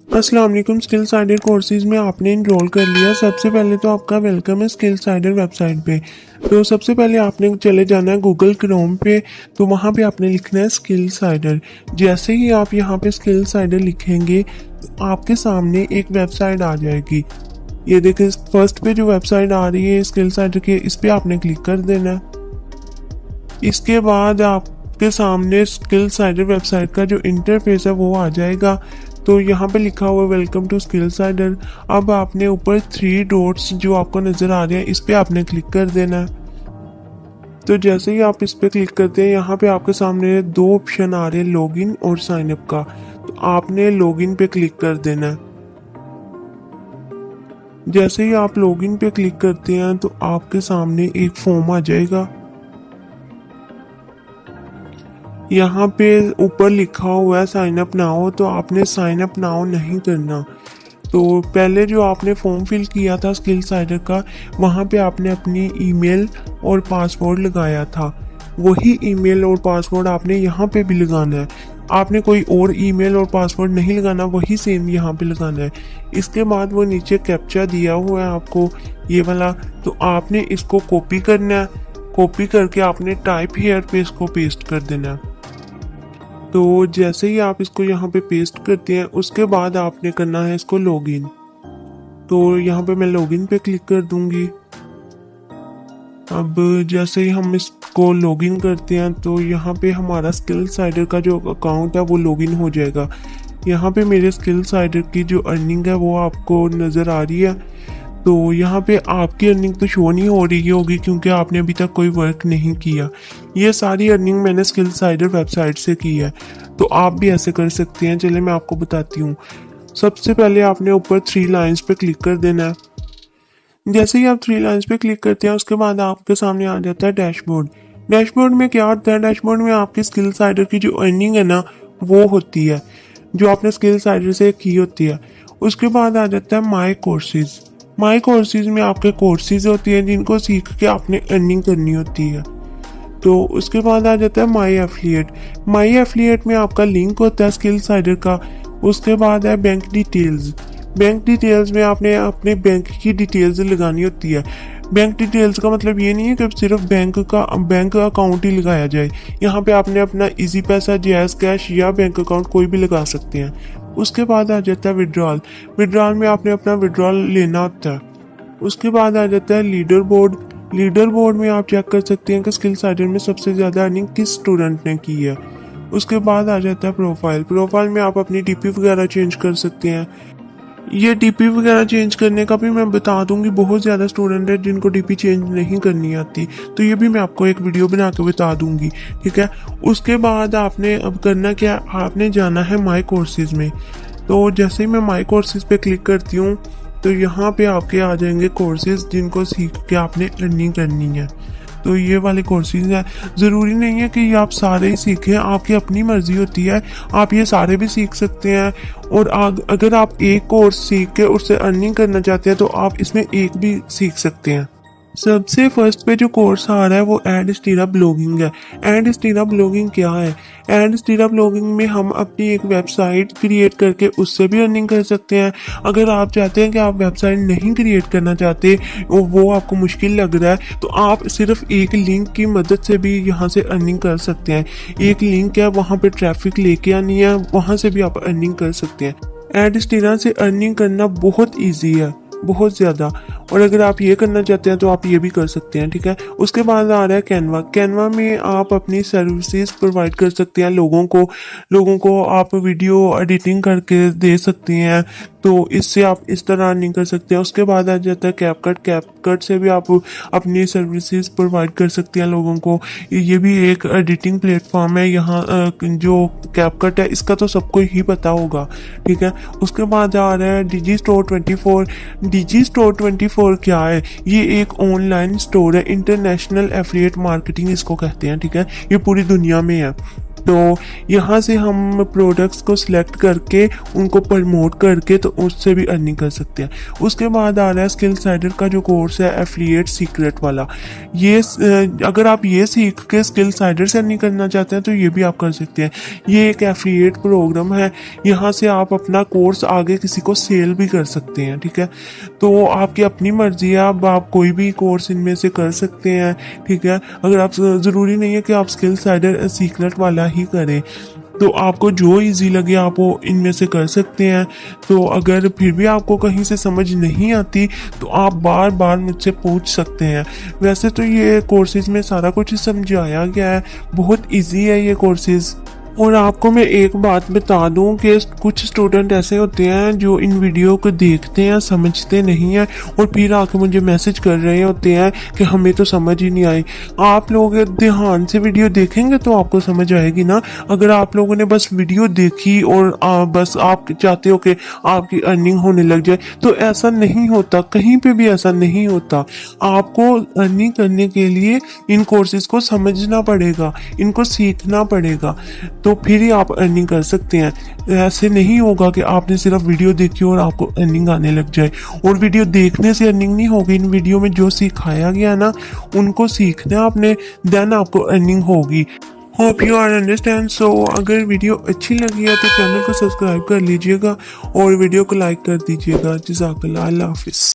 अस्सलाम वालेकुम। Skill cider courses में आपने इनरोल कर लिया। सबसे पहले तो आपका वेलकम है स्किल साइडर वेबसाइट पे। तो सबसे पहले आपने चले जाना है गूगल क्रोम पे। तो वहाँ पे आपने लिखना है स्किल साइडर। जैसे ही आप यहाँ पे स्किल साइडर लिखेंगे तो आपके सामने एक वेबसाइट आ जाएगी। ये देखिए फर्स्ट पे जो वेबसाइट आ रही है स्किल साइडर की, इस पे आपने क्लिक कर देना है। इसके बाद आपके सामने स्किल साइडर वेबसाइट का जो इंटरफेस है वो आ जाएगा। तो यहाँ पे लिखा हुआ है वेलकम टू स्किल साइडर। अब आपने ऊपर 3 डॉट्स जो आपको नजर आ रहे हैं इस पे आपने क्लिक कर देना है। तो जैसे ही आप इस पे क्लिक करते हैं यहाँ पे आपके सामने 2 ऑप्शन आ रहे हैं, लॉगिन और साइन अप का। तो आपने लॉगिन पे क्लिक कर देना है। जैसे ही आप लॉगिन पे क्लिक करते हैं तो आपके सामने एक फॉर्म आ जाएगा। यहाँ पे ऊपर लिखा हुआ है साइन अप नाउ, तो आपने साइन अप नाउ नहीं करना। तो पहले जो आपने फॉर्म फिल किया था स्किल साइडर का, वहाँ पे आपने अपनी ईमेल और पासवर्ड लगाया था। वही ईमेल और पासवर्ड आपने यहाँ पे भी लगाना है। आपने कोई और ईमेल और पासवर्ड नहीं लगाना, वही सेम यहाँ पे लगाना है। इसके बाद वो नीचे कैप्चा दिया हुआ है आपको ये वाला, तो आपने इसको कॉपी करना है। कॉपी करके आपने टाइप हियर पे इसको पेस्ट कर देना है। तो जैसे ही आप इसको यहाँ पे पेस्ट करते हैं उसके बाद आपने करना है इसको लॉगिन। तो यहाँ पे मैं लॉगिन पे क्लिक कर दूंगी। अब जैसे ही हम इसको लॉगिन करते हैं तो यहाँ पे हमारा स्किल साइडर का जो अकाउंट है वो लॉगिन हो जाएगा। यहाँ पे मेरे स्किल साइडर की जो अर्निंग है वो आपको नज़र आ रही है। तो यहाँ पे आपकी अर्निंग तो शो नहीं हो रही होगी क्योंकि आपने अभी तक कोई वर्क नहीं किया। ये सारी अर्निंग मैंने स्किल साइडर वेबसाइट से की है। तो आप भी ऐसे कर सकते हैं। चलिए मैं आपको बताती हूँ। सबसे पहले आपने ऊपर 3 लाइंस पे क्लिक कर देना है। जैसे ही आप 3 लाइंस पे क्लिक करते हैं उसके बाद आपके सामने आ जाता है डैशबोर्ड। डैशबोर्ड में क्या होता है? डैशबोर्ड में आपकी स्किल साइडर की जो अर्निंग है ना वो होती है, जो आपने स्किल साइडर से की होती है। उसके बाद आ जाता है माई कोर्सेज। माई कोर्सेज में आपके कोर्सेज होती हैं जिनको सीख के आपने अर्निंग करनी होती है। तो उसके बाद आ जाता है माई एफिलिएट। माई एफिलिएट में आपका लिंक होता है स्किल साइडर का। उसके बाद है बैंक डिटेल्स। बैंक डिटेल्स में आपने अपने बैंक की डिटेल्स लगानी होती है। बैंक डिटेल्स का मतलब ये नहीं है कि सिर्फ बैंक अकाउंट ही लगाया जाए। यहाँ पे आपने अपना इजी पैसा, जैज़ कैश या बैंक अकाउंट कोई भी लगा सकते हैं। उसके बाद आ जाता है विड्रॉल। विड्रॉल में आपने अपना विड्रॉल लेना होता है। उसके बाद आ जाता है लीडर बोर्ड। लीडर बोर्ड में आप चेक कर सकते हैं कि स्किल साइडर में सबसे ज़्यादा अर्निंग किस स्टूडेंट ने की है। उसके बाद आ जाता है प्रोफाइल। प्रोफाइल में आप अपनी डीपी वगैरह चेंज कर सकते हैं। ये डीपी वगैरह चेंज करने का भी मैं बता दूंगी। बहुत ज़्यादा स्टूडेंट है जिनको डीपी चेंज नहीं करनी आती, तो ये भी मैं आपको एक वीडियो बना के बता दूंगी, ठीक है। उसके बाद आपने अब करना क्या, आपने जाना है माई कोर्सेज में। तो जैसे ही मैं माई कोर्सेज पे क्लिक करती हूँ तो यहाँ पे आपके आ जाएंगे कोर्सेज जिनको सीख के आपने अर्निंग करनी है। तो ये वाले कोर्सेज हैं। ज़रूरी नहीं है कि ये आप सारे ही सीखें, आपकी अपनी मर्जी होती है। आप ये सारे भी सीख सकते हैं। और अगर आप एक कोर्स सीख के उससे अर्निंग करना चाहते हैं तो आप इसमें एक भी सीख सकते हैं। सबसे फर्स्ट पे जो कोर्स आ रहा है वो एडस्टीरा ब्लॉगिंग है। एडस्टीरा ब्लॉगिंग क्या है? एडस्टीरा ब्लॉगिंग में हम अपनी एक वेबसाइट क्रिएट करके उससे भी अर्निंग कर सकते हैं। अगर आप चाहते हैं कि आप वेबसाइट नहीं क्रिएट करना चाहते, वो आपको मुश्किल लग रहा है, तो आप सिर्फ एक लिंक की मदद से भी यहाँ से अर्निंग कर सकते हैं। एक लिंक है, वहाँ पे ट्रैफिक लेके आनी है, वहाँ से भी आप अर्निंग कर सकते हैं। एडस्टीरा से अर्निंग करना बहुत ईजी है, बहुत ज़्यादा। और अगर आप ये करना चाहते हैं तो आप ये भी कर सकते हैं, ठीक है। उसके बाद आ रहा है कैनवा। कैनवा में आप अपनी सर्विसेज प्रोवाइड कर सकते हैं लोगों को आप वीडियो एडिटिंग करके दे सकते हैं। तो इससे आप इस तरह अर्निंग कर सकते हैं। उसके बाद आ जाता है कैपकट। कैपकट से भी आप अपनी सर्विसेज प्रोवाइड कर सकते हैं लोगों को। ये भी एक एडिटिंग प्लेटफॉर्म है। यहाँ जो कैपकट है इसका तो सबको ही पता होगा, ठीक है। उसके बाद आ रहा है डिजी स्टोर 24। डिजी स्टोर 24 4 क्या है? ये एक ऑनलाइन स्टोर है, इंटरनेशनल एफिलिएट मार्केटिंग इसको कहते हैं, ठीक है। ये पूरी दुनिया में है। तो यहाँ से हम प्रोडक्ट्स को सिलेक्ट करके उनको प्रमोट करके तो उससे भी अर्निंग कर सकते हैं। उसके बाद आ रहा है स्किल साइडर का जो कोर्स है एफिलिएट सीक्रेट वाला। ये अगर आप ये सीख के स्किल साइडर से अर्निंग करना चाहते हैं तो ये भी आप कर सकते हैं। ये एक एफिलिएट प्रोग्राम है, यहाँ से आप अपना कोर्स आगे किसी को सेल भी कर सकते हैं, ठीक है। तो आपकी अपनी मर्जी है, अब आप कोई भी कोर्स इनमें से कर सकते हैं, ठीक है। अगर आप, ज़रूरी नहीं है कि आप स्किल साइडर सीक्रेट वाला ही करें, तो आपको जो इजी लगे आप वो इनमें से कर सकते हैं। तो अगर फिर भी आपको कहीं से समझ नहीं आती तो आप बार बार मुझसे पूछ सकते हैं। वैसे तो ये कोर्सेज में सारा कुछ समझाया गया है, बहुत इजी है ये कोर्सेज। और आपको मैं एक बात बता दूं कि कुछ स्टूडेंट ऐसे होते हैं जो इन वीडियो को देखते हैं, समझते नहीं हैं और फिर आके मुझे मैसेज कर रहे होते हैं कि हमें तो समझ ही नहीं आई। आप लोग ध्यान से वीडियो देखेंगे तो आपको समझ आएगी ना। अगर आप लोगों ने बस वीडियो देखी और बस आप चाहते हो कि आपकी अर्निंग होने लग जाए, तो ऐसा नहीं होता, कहीं पे भी ऐसा नहीं होता। आपको अर्निंग करने के लिए इन कोर्सेज को समझना पड़ेगा, इनको सीखना पड़ेगा, तो फिर ही आप अर्निंग कर सकते हैं। ऐसे नहीं होगा कि आपने सिर्फ वीडियो देखी और आपको अर्निंग आने लग जाए। और वीडियो देखने से अर्निंग नहीं होगी, इन वीडियो में जो सिखाया गया ना उनको सीखना है आपने, देन आपको अर्निंग होगी। Hope you are understand. So अगर वीडियो अच्छी लगी है तो चैनल को सब्सक्राइब कर लीजिएगा और वीडियो को लाइक कर दीजिएगा। जज़ाकल्लाह, अल्लाह हाफिज़।